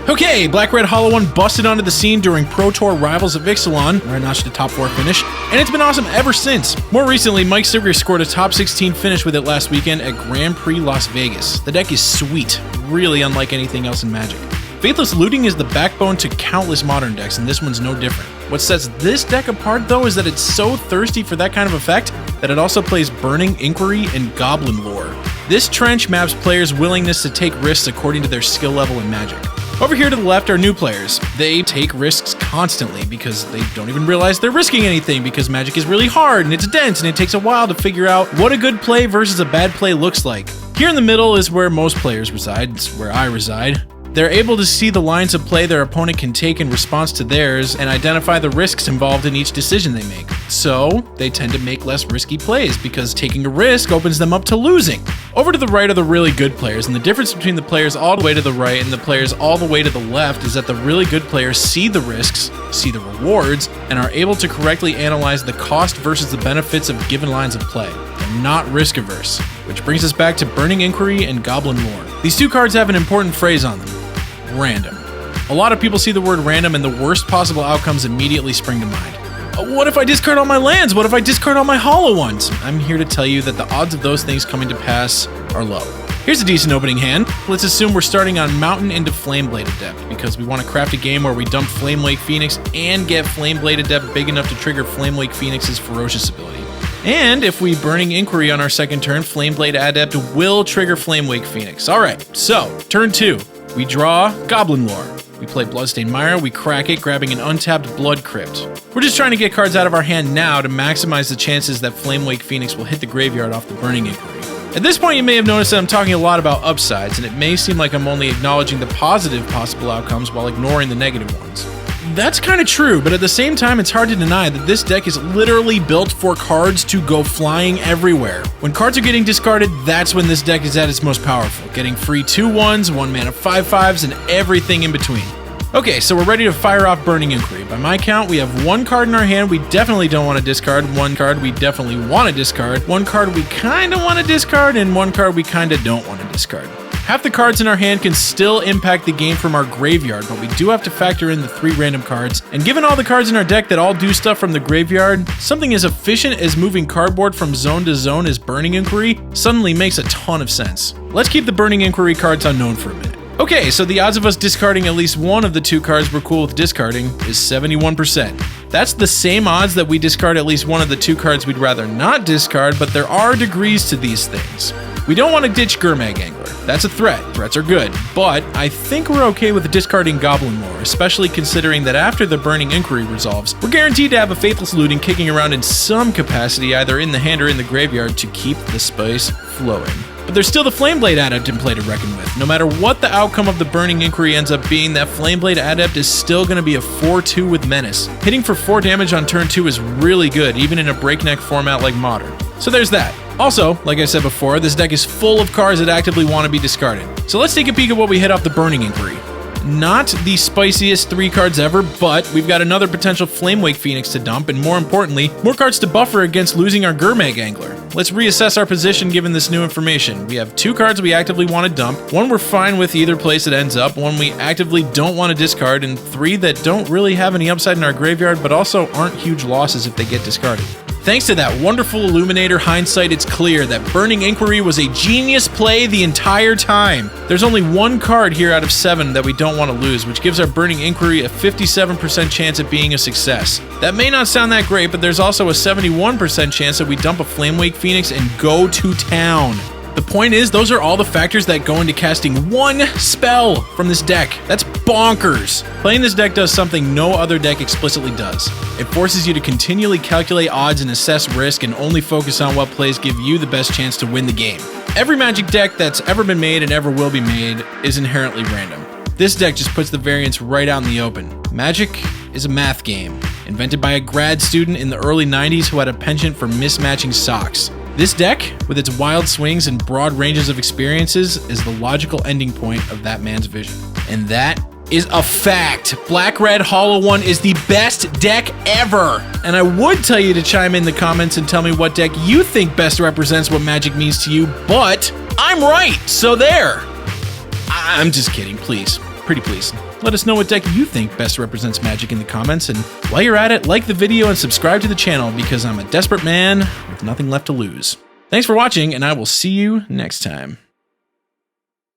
Okay, Black Red Hollow One busted onto the scene during Pro Tour Rivals of Ixalan, where I notched a top 4 finish, and it's been awesome ever since. More recently, Mike Sivger scored a top 16 finish with it last weekend at Grand Prix Las Vegas. The deck is sweet, really unlike anything else in Magic. Faithless Looting is the backbone to countless modern decks, and this one's no different. What sets this deck apart, though, is that it's so thirsty for that kind of effect that it also plays Burning Inquiry and Goblin Lore. This trench maps players' willingness to take risks according to their skill level in Magic. Over here to the left are new players. They take risks constantly because they don't even realize they're risking anything because Magic is really hard and it's dense and it takes a while to figure out what a good play versus a bad play looks like. Here in the middle is where most players reside. It's where I reside. They're able to see the lines of play their opponent can take in response to theirs and identify the risks involved in each decision they make. So, they tend to make less risky plays because taking a risk opens them up to losing. Over to the right are the really good players, and the difference between the players all the way to the right and the players all the way to the left is that the really good players see the risks, see the rewards, and are able to correctly analyze the cost versus the benefits of given lines of play. They're not risk averse, which brings us back to Burning Inquiry and Goblin Lore. These two cards have an important phrase on them. Random. A lot of people see the word random and the worst possible outcomes immediately spring to mind. What if I discard all my lands? What if I discard all my hollow ones? I'm here to tell you that the odds of those things coming to pass are low. Here's a decent opening hand. Let's assume we're starting on Mountain into Flameblade Adept because we want to craft a game where we dump Flamewake Phoenix and get Flameblade Adept big enough to trigger Flamewake Phoenix's ferocious ability. And if we Burning Inquiry on our second turn, Flameblade Adept will trigger Flamewake Phoenix. Alright, so turn 2. We draw Goblin Lore. We play Bloodstained Mire, we crack it, grabbing an untapped Blood Crypt. We're just trying to get cards out of our hand now to maximize the chances that Flamewake Phoenix will hit the graveyard off the Burning Inquiry. At this point, you may have noticed that I'm talking a lot about upsides, and it may seem like I'm only acknowledging the positive possible outcomes while ignoring the negative ones. That's kind of true, but at the same time, it's hard to deny that this deck is literally built for cards to go flying everywhere. When cards are getting discarded, that's when this deck is at its most powerful, getting free 2/1s, 1-mana 5/5s, and everything in between. Okay, so we're ready to fire off Burning Inquiry. By my count, we have one card in our hand we definitely don't want to discard, one card we definitely want to discard, one card we kind of want to discard, and one card we kind of don't want to discard. Half the cards in our hand can still impact the game from our graveyard, but we do have to factor in the 3 random cards. And given all the cards in our deck that all do stuff from the graveyard, something as efficient as moving cardboard from zone to zone as Burning Inquiry suddenly makes a ton of sense. Let's keep the Burning Inquiry cards unknown for a minute. Okay, so the odds of us discarding at least one of the 2 cards we're cool with discarding is 71%. That's the same odds that we discard at least one of the 2 cards we'd rather not discard, but there are degrees to these things. We don't want to ditch Gurmag Angler. That's a threat. Threats are good. But I think we're okay with discarding Goblin Lore, especially considering that after the Burning Inquiry resolves, we're guaranteed to have a Faithless Looting kicking around in some capacity, either in the hand or in the graveyard, to keep the spice flowing. But there's still the Flameblade Adept in play to reckon with. No matter what the outcome of the Burning Inquiry ends up being, that Flameblade Adept is still going to be a 4/2 with Menace. Hitting for 4 damage on turn 2 is really good, even in a breakneck format like Modern. So there's that. Also, like I said before, this deck is full of cards that actively want to be discarded. So let's take a peek at what we hit off the Burning Inquiry. Not the spiciest 3 cards ever, but we've got another potential Flamewake Phoenix to dump, and more importantly, more cards to buffer against losing our Gurmag Angler. Let's reassess our position given this new information. We have 2 cards we actively want to dump, 1 we're fine with either place it ends up, 1 we actively don't want to discard, and 3 that don't really have any upside in our graveyard, but also aren't huge losses if they get discarded. Thanks to that wonderful Illuminator hindsight, it's clear that Burning Inquiry was a genius play the entire time. There's only 1 card here out of 7 that we don't want to lose, which gives our Burning Inquiry a 57% chance at being a success. That may not sound that great, but there's also a 71% chance that we dump a Flamewake Phoenix and go to town. The point is, those are all the factors that go into casting 1 spell from this deck. That's bonkers. Playing this deck does something no other deck explicitly does. It forces you to continually calculate odds and assess risk and only focus on what plays give you the best chance to win the game. Every Magic deck that's ever been made and ever will be made is inherently random. This deck just puts the variance right out in the open. Magic is a math game, invented by a grad student in the early 90s who had a penchant for mismatching socks. This deck, with its wild swings and broad ranges of experiences, is the logical ending point of that man's vision. And that is a fact. Black Red Hollow One is the best deck ever. And I would tell you to chime in the comments and tell me what deck you think best represents what Magic means to you, but I'm right, so there. I'm just kidding, please. Pretty please. Let us know what deck you think best represents Magic in the comments, and while you're at it, like the video and subscribe to the channel because I'm a desperate man with nothing left to lose. Thanks for watching, and I will see you next time.